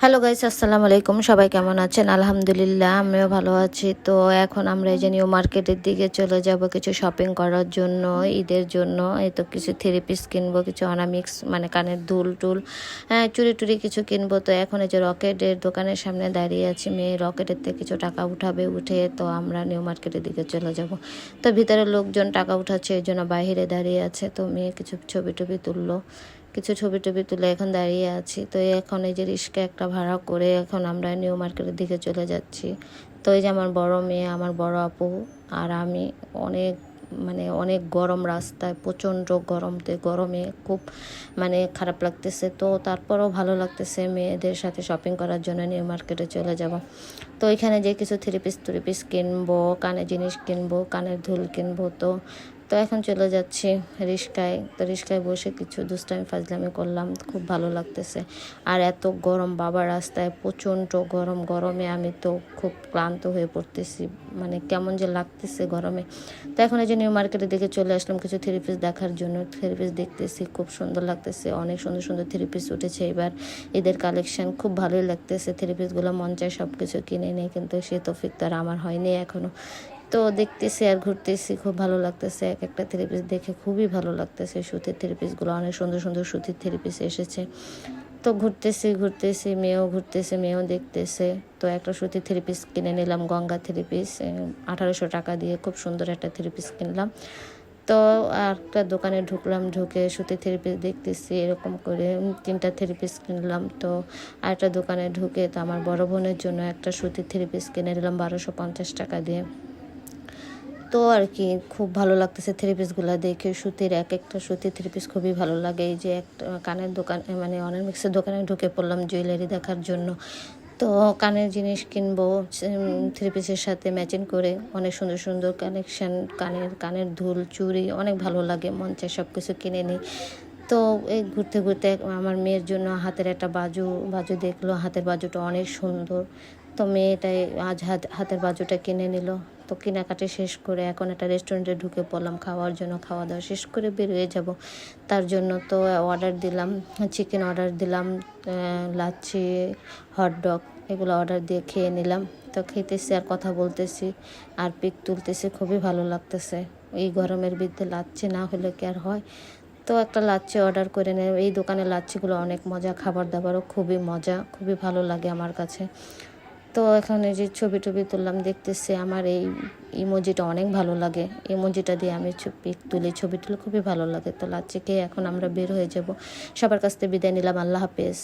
Hello guys, আসসালামু আলাইকুম। সবাই কেমন আছেন? আলহামদুলিল্লাহ, আমিও ভালো আছি। তো এখন আমরা এই যে নিউ মার্কেটের দিকে চলে যাব কিছু শপিং করার জন্য, ঈদের জন্য। এই তো কিছু থ্রি পিস কিনবো, কিছু অনামিক্স মানে কানের দুল টুল, হ্যাঁ চুড়ি টুড়ি কিছু কিনবো। তো এখন এই যে রকেটের দোকানের সামনে দাঁড়িয়ে আছি, মেয়ে রকেটের থেকে কিছু টাকা উঠাবে, উঠে তো আমরা নিউ মার্কেটের দিকে চলে যাব। তো ভিতরে লোকজন টাকা উঠাচ্ছে, এই জন্য বাইরে দাঁড়িয়ে আছে। তো মেয়ে কিছু ছবি টবি তুললো, কিছু ছবি টবি তুলে এখন দাঁড়িয়ে আছি। তো এখন এই যে রিক্সা একটা ভাড়া করে এখন আমরা নিউ মার্কেটের দিকে চলে যাচ্ছি। তো এই যে আমার বড় মেয়ে, আমার বড় আপু আর আমি, অনেক অনেক গরম রাস্তায়, প্রচণ্ড গরমে খুব খারাপ লাগতেছে। তো তারপরও ভালো লাগতেছে, মেয়েদের সাথে শপিং করার জন্য নিউ মার্কেটে চলে যাব। তো এখানে যে কিছু থ্রি পিস কিনবো, কানের জিনিস কিনবো, কানের দুল কিনবো। তো তো এখন চলে যাচ্ছি রিক্সায়। তো রিক্সায় বসে কিছু দুষ্টামি ফাজলামি করলাম, খুব ভালো লাগতেছে। আর এত গরম বাবা, রাস্তায় প্রচণ্ড গরমে আমি তো খুব ক্লান্ত হয়ে পড়তেছি, কেমন যে লাগতেছে গরমে। তো এখন এই যে নিউ মার্কেটের দিকে চলে আসলাম কিছু থ্রি পিস দেখার জন্য। থ্রি পিস দেখতেছি, খুব সুন্দর লাগতেছে, অনেক সুন্দর সুন্দর থ্রি পিস উঠেছে এবার ঈদের কালেকশন, খুব ভালোই লাগতেছে। থ্রি পিসগুলো মন চায় সব কিছু কিনে নেই, কিন্তু সে তৌফিক তো আর আমার হয়নি এখনও। তো দেখতেছি আর ঘুরতেছি, খুব ভালো লাগতেছে। এক একটা থ্রি পিস দেখে খুবই ভালো লাগতেছে। সুতির থ্রি পিসগুলো অনেক সুন্দর সুন্দর সুতির থ্রি পিস এসেছে। তো ঘুরতেছি, মেয়েও ঘুরতেছে, মেয়েও দেখতেছে। তো একটা সুতির থ্রি পিস কিনে নিলাম, গঙ্গা থ্রি পিস, 1800 টাকা দিয়ে খুব সুন্দর একটা থ্রি পিস কিনলাম। তো আর একটা দোকানে ঢুকলাম, ঢুকে সুতির থ্রি পিস দেখতেছি, এরকম করে 3টা থ্রি পিস কিনলাম। তো আরেকটা দোকানে ঢুকে তো আমার বড় বোনের জন্য একটা সুতির থ্রি পিস কিনে নিলাম 1250 টাকা দিয়ে। তো আর কি খুব ভালো লাগতেছে থ্রি পিসগুলো দেখে। সুতির এক একটা সুতির থ্রি পিস খুবই ভালো লাগে। এই যে একটা কানের দোকান অর্নামেন্টসের দোকানে ঢুকে পড়লাম জুয়েলারি দেখার জন্য। তো কানের জিনিস কিনবো, থ্রি পিসের সাথে ম্যাচিং করে অনেক সুন্দর সুন্দর কালেকশান, কানের দুল চুড়ি অনেক ভালো লাগে, মন চায় সব কিছু কিনে নিই। তো এই ঘুরতে ঘুরতে আমার মেয়ের জন্য হাতের একটা বাজু দেখলো, হাতের বাজুটা অনেক সুন্দর। তো মেয়েটাই আজ হাতের বাজুটা কিনে নিল। তো কেনাকাটি শেষ করে এখন একটা রেস্টুরেন্টে ঢুকে পড়লাম খাওয়ার জন্য। খাওয়া দাওয়া শেষ করে বের হয়ে যাব, তার জন্য তো অর্ডার দিলাম, চিকেন অর্ডার দিলাম, লাচ্ছি, হটডগ এগুলো অর্ডার দিয়ে খেয়ে নিলাম। তো খেতেছি আর কথা বলতেছি আর পিক তুলতেছি, খুবই ভালো লাগতেছে। এই গরমের ভিতরে লাচ্ছি না হলে কি আর হয়। তো একটা লাচ্ছি অর্ডার করে নেয়। এই দোকানের লাচ্ছিগুলো অনেক মজা, খাবার দাবারও খুবই মজা, খুবই ভালো লাগে আমার কাছে। তো এখানে যে ছবি টবি তুললাম, দেখতেছি আমার এই ইমোজিটা অনেক ভালো লাগে। ইমোজিটা দিয়ে আমি পিক তুলি, ছবি তুলে খুবই ভালো লাগে। তো লাচ্ছি খেয়ে এখন আমরা বের হয়ে যাব। সবার কাছ থেকে বিদায় নিলাম, আল্লাহ হাফেজ।